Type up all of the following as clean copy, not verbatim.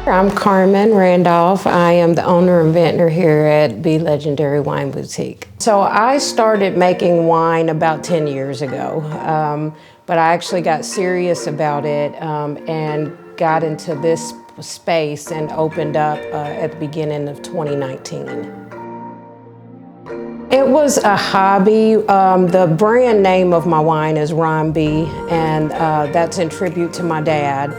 I'm Carmen Randolph. I am the owner and vintner here at Be Legendary Wine Boutique. So I started making wine about 10 years ago, but I actually got serious about it and got into this space and opened up at the beginning of 2019. It was a hobby. The brand name of my wine is Ron B, and that's in tribute to my dad.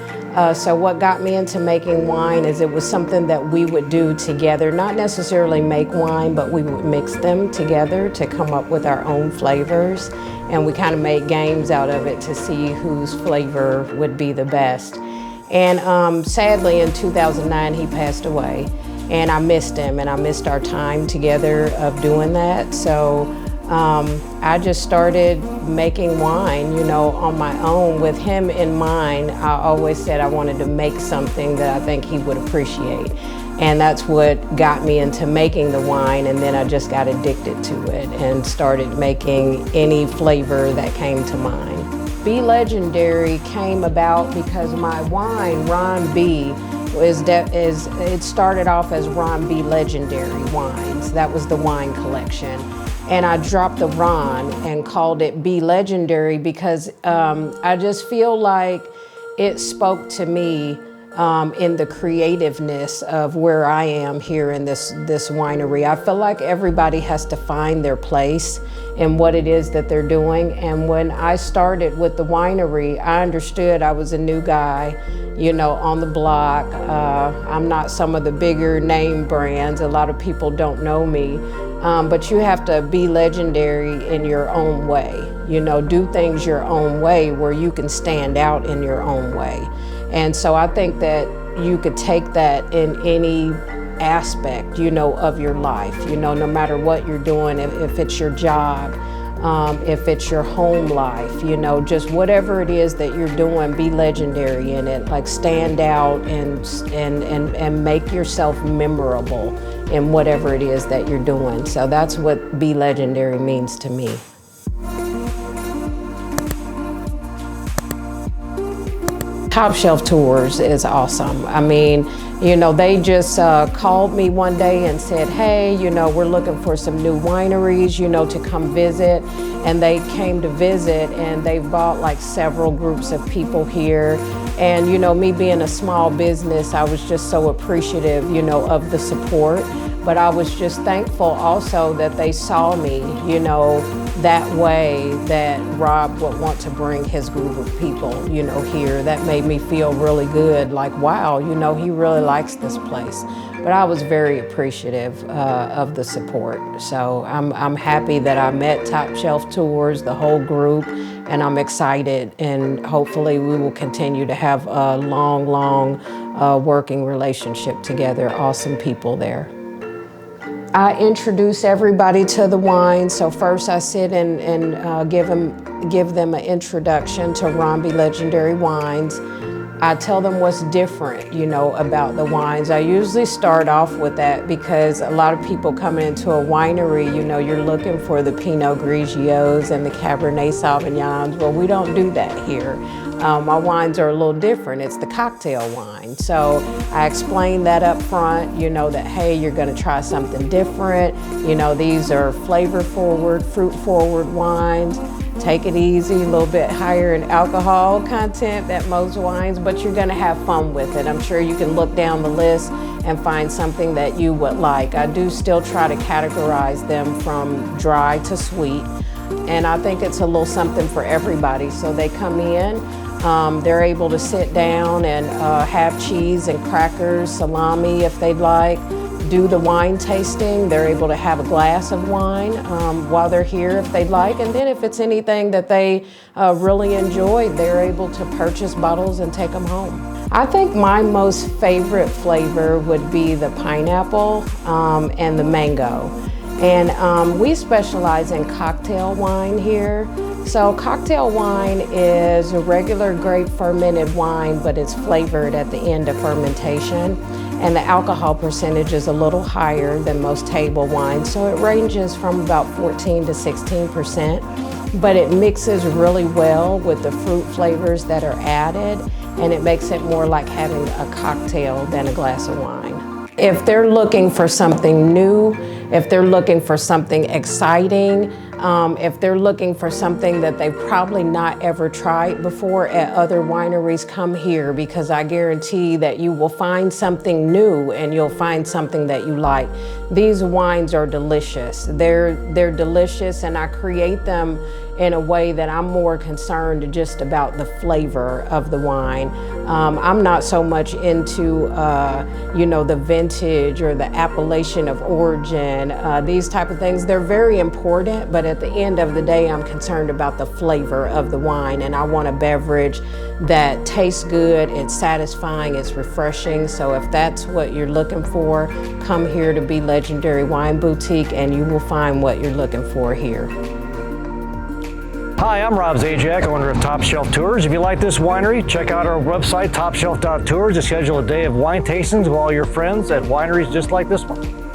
So what got me into making wine is it was something that we would do together, not necessarily make wine, but we would mix them together to come up with our own flavors. And we kind of made games out of it to see whose flavor would be the best. And sadly in 2009, he passed away. And I missed him, and I missed our time together of doing that. So I just started making wine, you know, on my own with him in mind. I always said I wanted to make something that I think he would appreciate. And that's what got me into making the wine, and then I just got addicted to it and started making any flavor that came to mind. Be Legendary came about because my wine, Ron B, it started off as Ron B Legendary Wines. That was the wine collection. And I dropped the Ron and called it Be Legendary because I just feel like it spoke to me in the creativeness of where I am here in this winery. I feel like everybody has to find their place in what it is that they're doing. And when I started with the winery, I understood I was a new guy, you know, on the block. I'm not some of the bigger name brands. A lot of people don't know me. But you have to be legendary in your own way. You know, do things your own way where you can stand out in your own way. And so I think that you could take that in any aspect, you know, of your life, you know, no matter what you're doing, if it's your job, if it's your home life, you know, just whatever it is that you're doing, be legendary in it, like stand out and make yourself memorable in whatever it is that you're doing. So that's what Be Legendary means to me. Top Shelf Tours is awesome. I mean, you know, they just called me one day and said, hey, you know, we're looking for some new wineries, you know, to come visit. And they came to visit, and they brought like several groups of people here. And, you know, me being a small business, I was just so appreciative, you know, of the support. But I was just thankful also that they saw me, you know, that way that Rob would want to bring his group of people, you know, here. That made me feel really good, like, wow, you know, he really likes this place. But I was very appreciative of the support. So I'm happy that I met Top Shelf Tours, the whole group, and I'm excited, and hopefully we will continue to have a long working relationship together. Awesome people there. I introduce everybody to the wine. So first I sit and give them an introduction to Ron B Legendary Wines. I tell them what's different, you know, about the wines. I usually start off with that because a lot of people coming into a winery, you know, you're looking for the Pinot Grigios and the Cabernet Sauvignons. Well, we don't do that here. My wines are a little different. It's the cocktail wine. So I explain that up front, you know, that, hey, you're gonna try something different. You know, these are flavor forward, fruit forward wines. Take it easy, a little bit higher in alcohol content than most wines, but you're gonna have fun with it. I'm sure you can look down the list and find something that you would like. I do still try to categorize them from dry to sweet, and I think it's a little something for everybody. So they come in, they're able to sit down and have cheese and crackers, salami if they'd like. Do the wine tasting. They're able to have a glass of wine while they're here if they'd like. And then if it's anything that they really enjoy, they're able to purchase bottles and take them home. I think my most favorite flavor would be the pineapple and the mango. And we specialize in cocktail wine here. So cocktail wine is a regular grape fermented wine, but it's flavored at the end of fermentation. and the alcohol percentage is a little higher than most table wines, so it ranges from about 14 to 16%, but it mixes really well with the fruit flavors that are added, and it makes it more like having a cocktail than a glass of wine. If they're looking for something new, if they're looking for something exciting, if they're looking for something that they've probably not ever tried before at other wineries, come here, because I guarantee that you will find something new and you'll find something that you like. These wines are delicious. They're delicious, and I create them in a way that I'm more concerned just about the flavor of the wine. I'm not so much into the vintage or the appellation of origin, these type of things. They're very important, but at the end of the day, I'm concerned about the flavor of the wine, and I want a beverage that tastes good, it's satisfying, it's refreshing. So if that's what you're looking for, come here to Be Legendary Wine Boutique and you will find what you're looking for here. Hi, I'm Rob Zajac, owner of Top Shelf Tours. If you like this winery, check out our website, topshelf.tours, to schedule a day of wine tastings with all your friends at wineries just like this one.